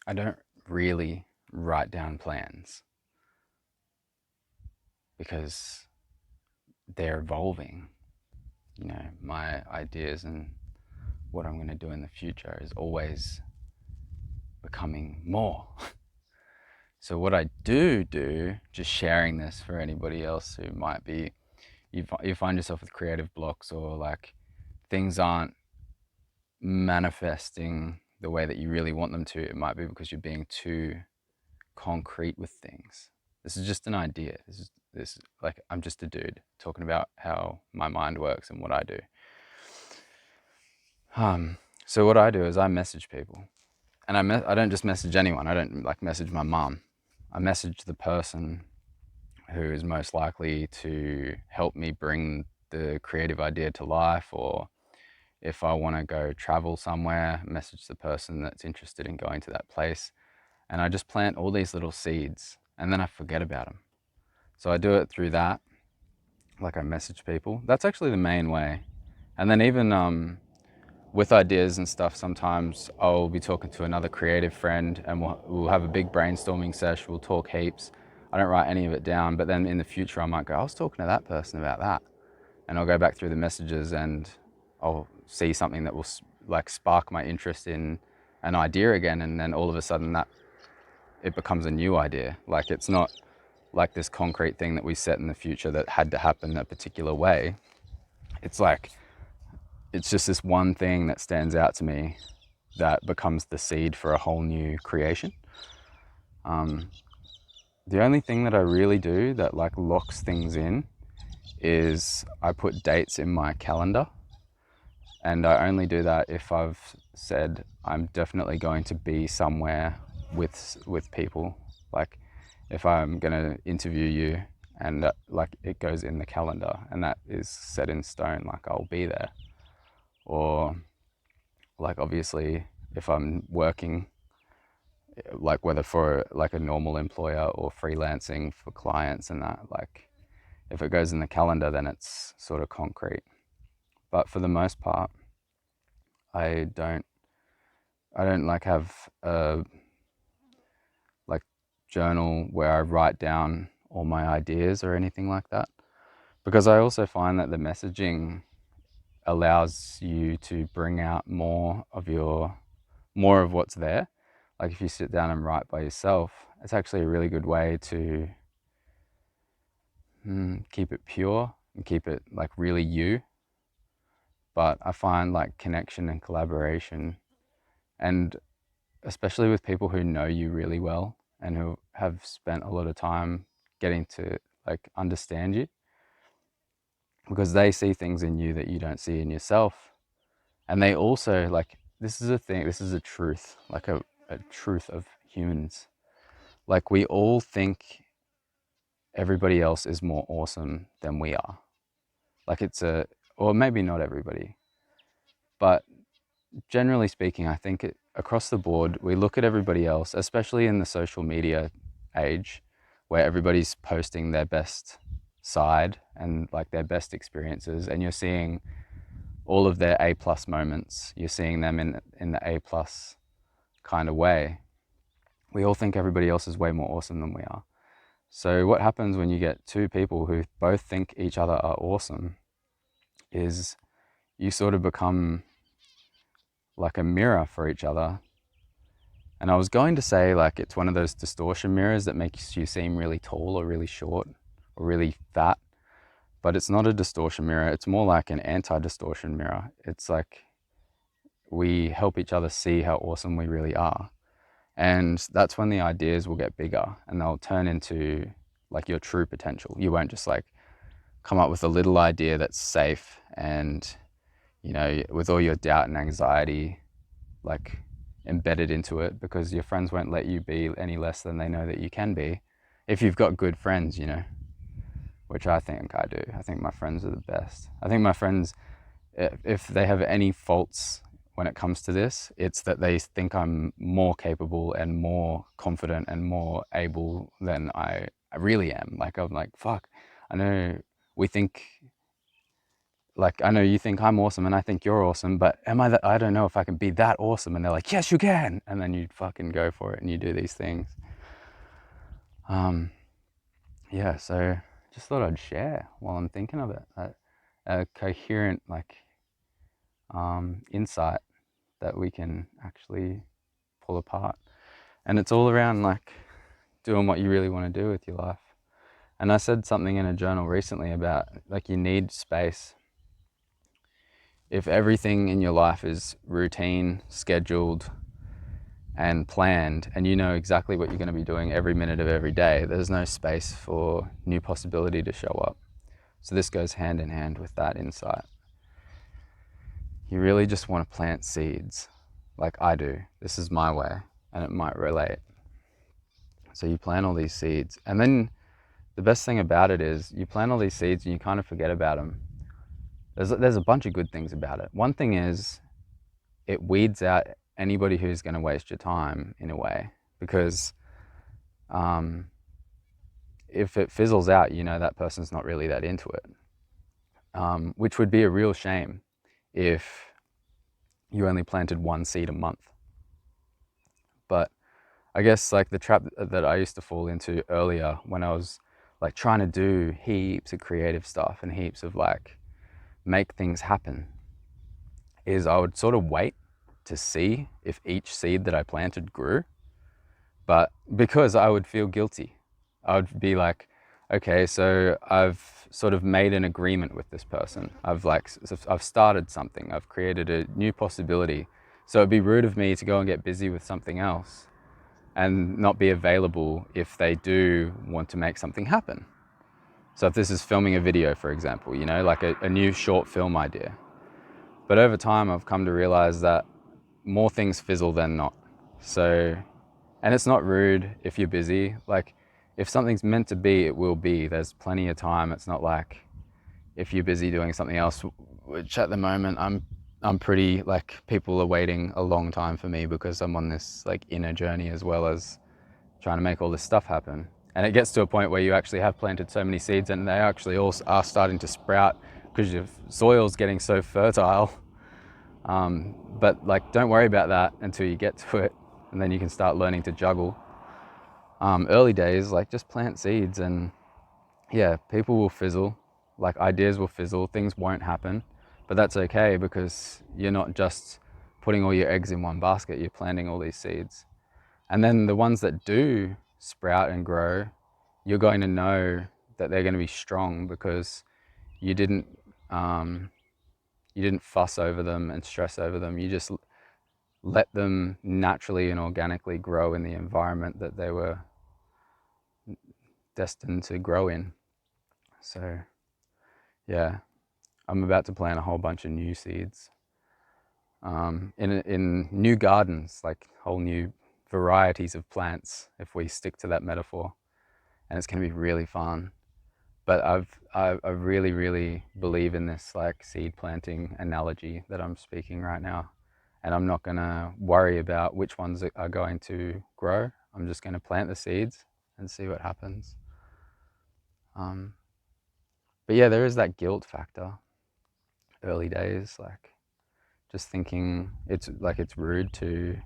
I don't really write down plans because they're evolving. My ideas and what I'm going to do in the future is always becoming more. So what I do, just sharing this for anybody else who might be, you find yourself with creative blocks, or like things aren't manifesting the way that you really want them to. It might be because you're being too concrete with things. This is just an idea. This like, I'm just a dude talking about how my mind works and what I do. So what I do is I message people, and I don't just message anyone. I don't like message my mom. I message the person who is most likely to help me bring the creative idea to life, or if I want to go travel somewhere, message the person that's interested in going to that place. And I just plant all these little seeds, and then I forget about them. So I do it through that, like I message people. That's actually the main way. And then even with ideas and stuff, sometimes I'll be talking to another creative friend, and we'll have a big brainstorming session. We'll talk heaps. I don't write any of it down, but then in the future I might go, I was talking to that person about that. And I'll go back through the messages and I'll see something that will like spark my interest in an idea again. And then all of a sudden that it becomes a new idea. Like, it's not like this concrete thing that we set in the future that had to happen a particular way. It's like, it's just this one thing that stands out to me that becomes the seed for a whole new creation. The only thing that I really do that like locks things in is I put dates in my calendar, and I only do that if I've said I'm definitely going to be somewhere with people. Like, if I'm going to interview you, and like it goes in the calendar and that is set in stone, like I'll be there. Or like, obviously, if I'm working, like whether for like a normal employer or freelancing for clients and that, like if it goes in the calendar, then it's sort of concrete. But for the most part, I don't I don't like have a like journal where I write down all my ideas or anything like that, because I also find that the messaging allows you to bring out more of what's there. Like, if you sit down and write by yourself, it's actually a really good way to keep it pure and keep it like really you. But I find like connection and collaboration, and especially with people who know you really well and who have spent a lot of time getting to like understand you, because they see things in you that you don't see in yourself. And they also, like, this is a thing, this is a truth, like a truth of humans. Like, we all think everybody else is more awesome than we are. Like, or maybe not everybody, but generally speaking, I think across the board, we look at everybody else, especially in the social media age, where everybody's posting their best side and like their best experiences, and you're seeing all of their A plus moments. You're seeing them in the A plus kind of way. We all think everybody else is way more awesome than we are. So what happens when you get two people who both think each other are awesome is you sort of become like a mirror for each other. And I was going to say, like, it's one of those distortion mirrors that makes you seem really tall or really short or really fat, but it's not a distortion mirror. It's more like an anti-distortion mirror. It's like we help each other see how awesome we really are. And that's when the ideas will get bigger and they'll turn into like your true potential. You won't just like come up with a little idea that's safe and, with all your doubt and anxiety like embedded into it, because your friends won't let you be any less than they know that you can be, if you've got good friends, which I think I do. I think my friends are the best. I think my friends, if they have any faults when it comes to this, it's that they think I'm more capable and more confident and more able than I really am. Like, I'm like, fuck, I know we think like, I know you think I'm awesome and I think you're awesome, but am I that? I don't know if I can be that awesome. And they're like, yes, you can. And then you fucking go for it and you do these things. Yeah, so just thought I'd share while I'm thinking of it, a coherent, like, insight that we can actually pull apart. And it's all around, like, doing what you really want to do with your life. And I said something in a journal recently about, like, you need space. If everything in your life is routine, scheduled, and planned, and you know exactly what you're going to be doing every minute of every day, there's no space for new possibility to show up. So this goes hand in hand with that insight. You really just want to plant seeds, like I do. This is my way, and it might relate. So you plant all these seeds, and then the best thing about it is you plant all these seeds and you kind of forget about them. There's a bunch of good things about it. One thing is it weeds out anybody who's going to waste your time in a way, because if it fizzles out, you know that person's not really that into it, which would be a real shame if you only planted one seed a month. But I guess, like, the trap that I used to fall into earlier when I was, like, trying to do heaps of creative stuff and heaps of, like, make things happen, is I would sort of wait to see if each seed that I planted grew. But because I would feel guilty, I would be like, okay, so I've sort of made an agreement with this person. I've started something. I've created a new possibility. So it'd be rude of me to go and get busy with something else and not be available if they do want to make something happen. So if this is filming a video, for example, you know, like a new short film idea. But over time, I've come to realize that more things fizzle than not. So, and it's not rude if you're busy. Like, if something's meant to be, it will be. There's plenty of time. It's not like if you're busy doing something else, which at the moment I'm pretty, like, people are waiting a long time for me because I'm on this, like, inner journey as well as trying to make all this stuff happen. And it gets to a point where you actually have planted so many seeds and they actually all are starting to sprout because your soil's getting so fertile. But, like, don't worry about that until you get to it, and then you can start learning to juggle. Early days, like, just plant seeds, and yeah, people will fizzle, like, ideas will fizzle, things won't happen, but that's okay because you're not just putting all your eggs in one basket, you're planting all these seeds. And then the ones that do sprout and grow, you're going to know that they're going to be strong because you didn't fuss over them and stress over them. You just let them naturally and organically grow in the environment that they were destined to grow in. So yeah, I'm about to plant a whole bunch of new seeds in new gardens, like whole new varieties of plants, if we stick to that metaphor, and it's going to be really fun. But I really, really believe in this, like, seed planting analogy that I'm speaking right now, and I'm not going to worry about which ones are going to grow. I'm just going to plant the seeds and see what happens. But yeah, there is that guilt factor early days, like, just thinking it's rude to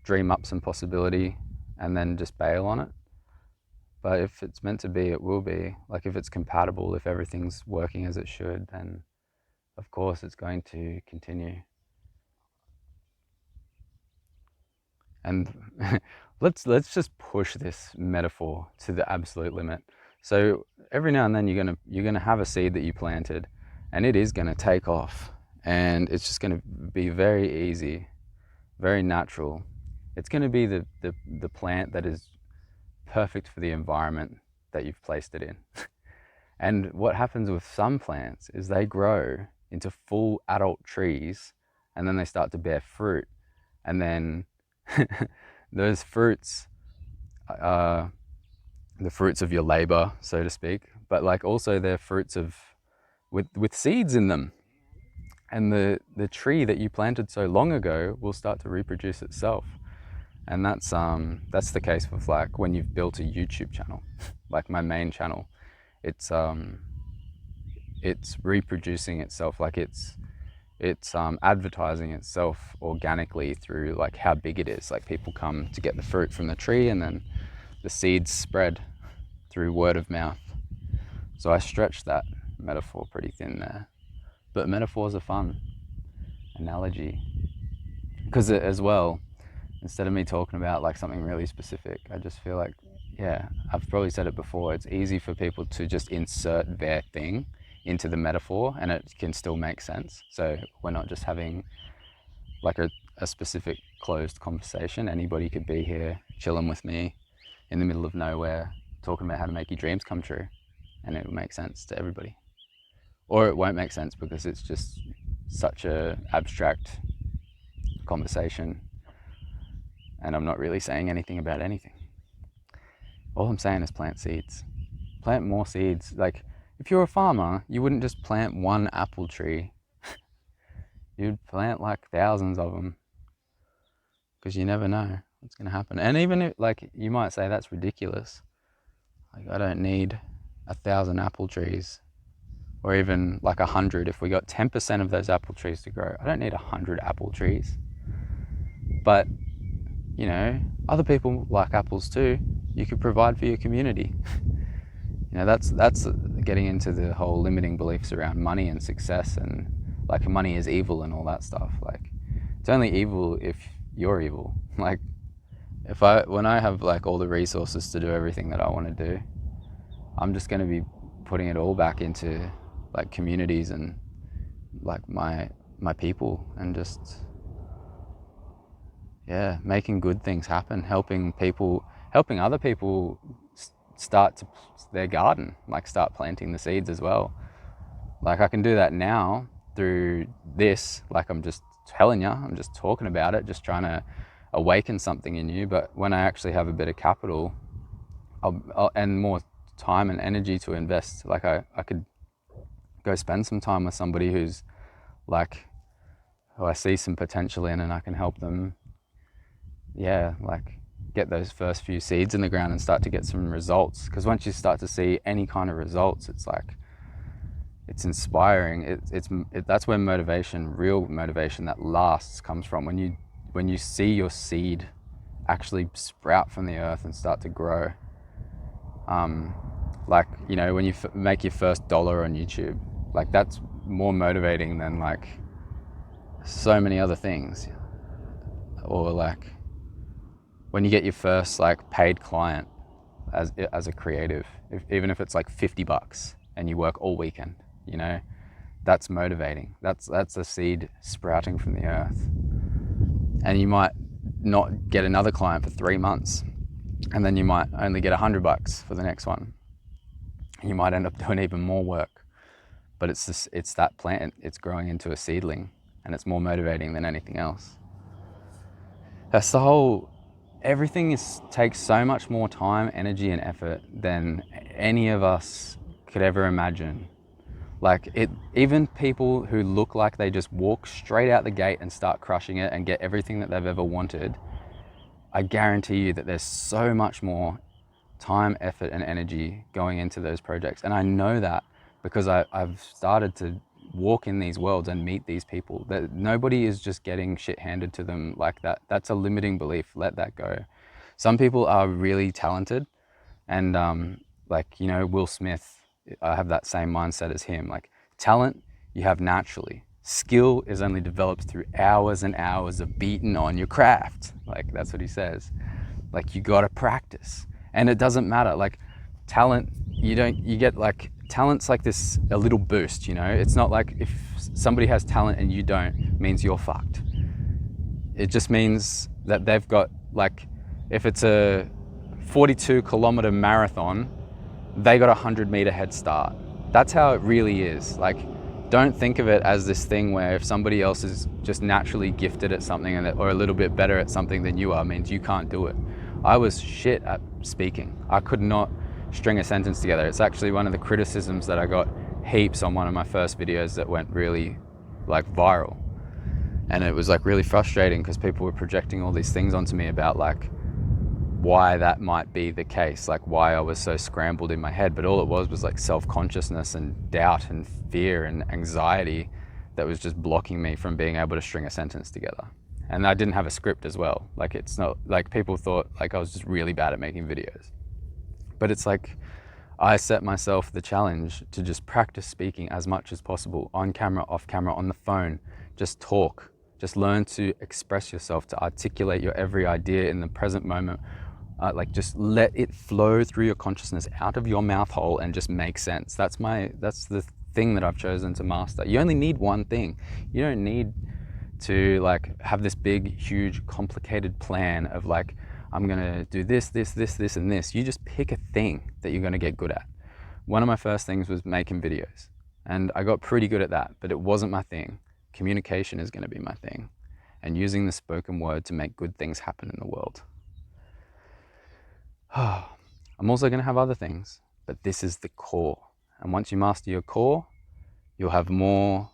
dream up some possibility and then just bail on it. But if it's meant to be, it will be. Like, if it's compatible, if everything's working as it should, then of course it's going to continue. And let's just push this metaphor to the absolute limit. So every now and then you're gonna have a seed that you planted, and it is gonna take off, and it's just gonna be very easy, very natural. It's gonna be the plant that is perfect for the environment that you've placed it in. And what happens with some plants is they grow into full adult trees, and then they start to bear fruit, and then those fruits are the fruits of your labor, so to speak, but, like, also they're fruits of with seeds in them. And the tree that you planted so long ago will start to reproduce itself. And that's the case with, like, when you've built a YouTube channel, like my main channel. It's it's reproducing itself, like it's advertising itself organically through like how big it is. Like people come to get the fruit from the tree, and then the seeds spread through word of mouth. So I stretched that metaphor pretty thin there, but metaphors are fun. Analogy, because as well, instead of me talking about like something really specific, I just feel like, yeah, I've probably said it before, it's easy for people to just insert their thing into the metaphor and it can still make sense. So we're not just having like a specific closed conversation. Anybody could be here chilling with me in the middle of nowhere talking about how to make your dreams come true, and it will make sense to everybody. Or it won't make sense because it's just such a abstract conversation and I'm not really saying anything about anything. All I'm saying is plant seeds. Plant more seeds. Like, if you're a farmer, you wouldn't just plant one apple tree. You'd plant like thousands of them, because you never know what's going to happen. And even if, like, you might say that's ridiculous. Like, I don't need 1,000 apple trees, or even like 100. If we got 10% of those apple trees to grow, I don't need 100 apple trees. But, you know, other people like apples too. You could provide for your community. You know, that's getting into the whole limiting beliefs around money and success, and like money is evil and all that stuff. Like, it's only evil if you're evil. Like, when I have like all the resources to do everything that I want to do, I'm just going to be putting it all back into like communities and like my people, and just, yeah, making good things happen, helping other people start their garden, like start planting the seeds as well. Like, I can do that now through this, like I'm just telling you, I'm just talking about it, just trying to awaken something in you. But when I actually have a bit of capital and more time and energy to invest, like I could go spend some time with somebody who's like, who I see some potential in, and I can help them, yeah, like get those first few seeds in the ground and start to get some results. Because once you start to see any kind of results, it's like, it's inspiring. That's where motivation, real motivation that lasts, comes from. When you see your seed actually sprout from the earth and start to grow. Like, you know, when you make your first $1 on YouTube, like that's more motivating than like so many other things. Or like when you get your first like paid client as a creative, even if it's like $50 and you work all weekend, you know, that's motivating. That's a seed sprouting from the earth. And you might not get another client for 3 months, and then you might only get $100 for the next one. And you might end up doing even more work. But it's that plant, it's growing into a seedling, and it's more motivating than anything else. That's the whole, everything takes so much more time, energy, and effort than any of us could ever imagine. Like, even people who look like they just walk straight out the gate and start crushing it and get everything that they've ever wanted, I guarantee you that there's so much more time, effort, and energy going into those projects. And I know that because I've started to walk in these worlds and meet these people. That nobody is just getting shit handed to them like that. That's a limiting belief. Let that go. Some people are really talented, and like, you know, Will Smith, I have that same mindset as him. Like, talent you have naturally. Skill is only developed through hours and hours of beating on your craft. Like, that's what he says. Like, you gotta practice. And it doesn't matter. Like, talent, you get like, talent's like this, a little boost, you know? It's not like if somebody has talent and you don't, means you're fucked. It just means that they've got, like, if it's a 42-kilometer marathon, they got a 100-meter head start. That's how it really is. Like, don't think of it as this thing where if somebody else is just naturally gifted at something or a little bit better at something than you are, means you can't do it. I was shit at speaking. I could not string a sentence together. It's actually one of the criticisms that I got heaps on one of my first videos that went really like viral. And it was like really frustrating because people were projecting all these things onto me about like why that might be the case, like why I was so scrambled in my head. But all it was like self-consciousness and doubt and fear and anxiety that was just blocking me from being able to string a sentence together. And I didn't have a script as well. Like, it's not like people thought like I was just really bad at making videos. But it's like I set myself the challenge to just practice speaking as much as possible, on camera, off camera, on the phone. Just talk, just learn to express yourself, to articulate your every idea in the present moment. Like, just let it flow through your consciousness out of your mouth hole and just make sense. That's the thing that I've chosen to master. You only need one thing. You don't need to like have this big, huge, complicated plan of like, I'm gonna do this, this, this, this, and this. You just pick a thing that you're gonna get good at. One of my first things was making videos, and I got pretty good at that, but it wasn't my thing. Communication is gonna be my thing, and using the spoken word to make good things happen in the world. I'm also gonna have other things, but this is the core. And once you master your core, you'll have more,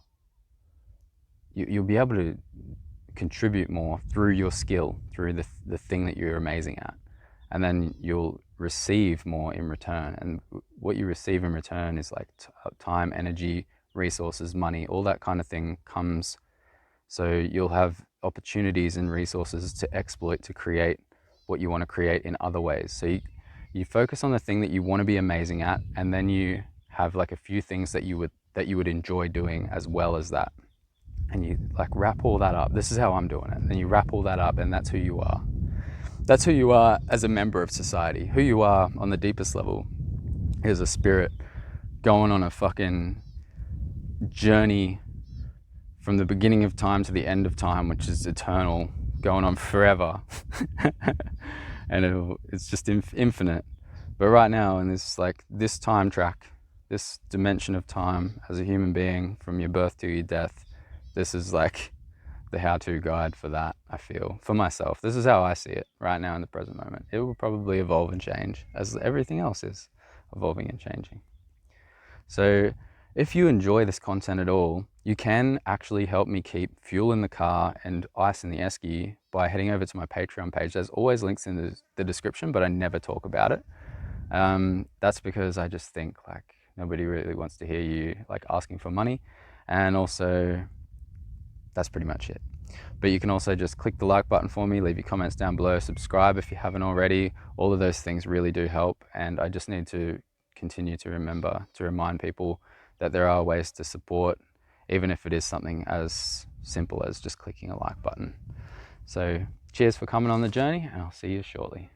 you'll be able to contribute more through your skill, through the thing that you're amazing at. And then you'll receive more in return. And what you receive in return is like time, energy, resources, money, all that kind of thing comes. So you'll have opportunities and resources to exploit, to create what you want to create in other ways. So you focus on the thing that you want to be amazing at, and then you have like a few things that you would enjoy doing as well as that. And you like wrap all that up. This is how I'm doing it. And you wrap all that up, and that's who you are. That's who you are as a member of society. Who you are on the deepest level is a spirit going on a fucking journey from the beginning of time to the end of time, which is eternal, going on forever. And it's just infinite. But right now, in this time track, this dimension of time as a human being, from your birth to your death, this is like the how-to guide for that, I feel, for myself. This is how I see it right now in the present moment. It will probably evolve and change, as everything else is evolving and changing. So if you enjoy this content at all, you can actually help me keep fuel in the car and ice in the esky by heading over to my Patreon page. There's always links in the description, but I never talk about it. That's because I just think like nobody really wants to hear you like asking for money. And also, that's pretty much it. But you can also just click the like button for me, leave your comments down below, subscribe if you haven't already. All of those things really do help. And I just need to continue to remind people that there are ways to support, even if it is something as simple as just clicking a like button. So cheers for coming on the journey, and I'll see you shortly.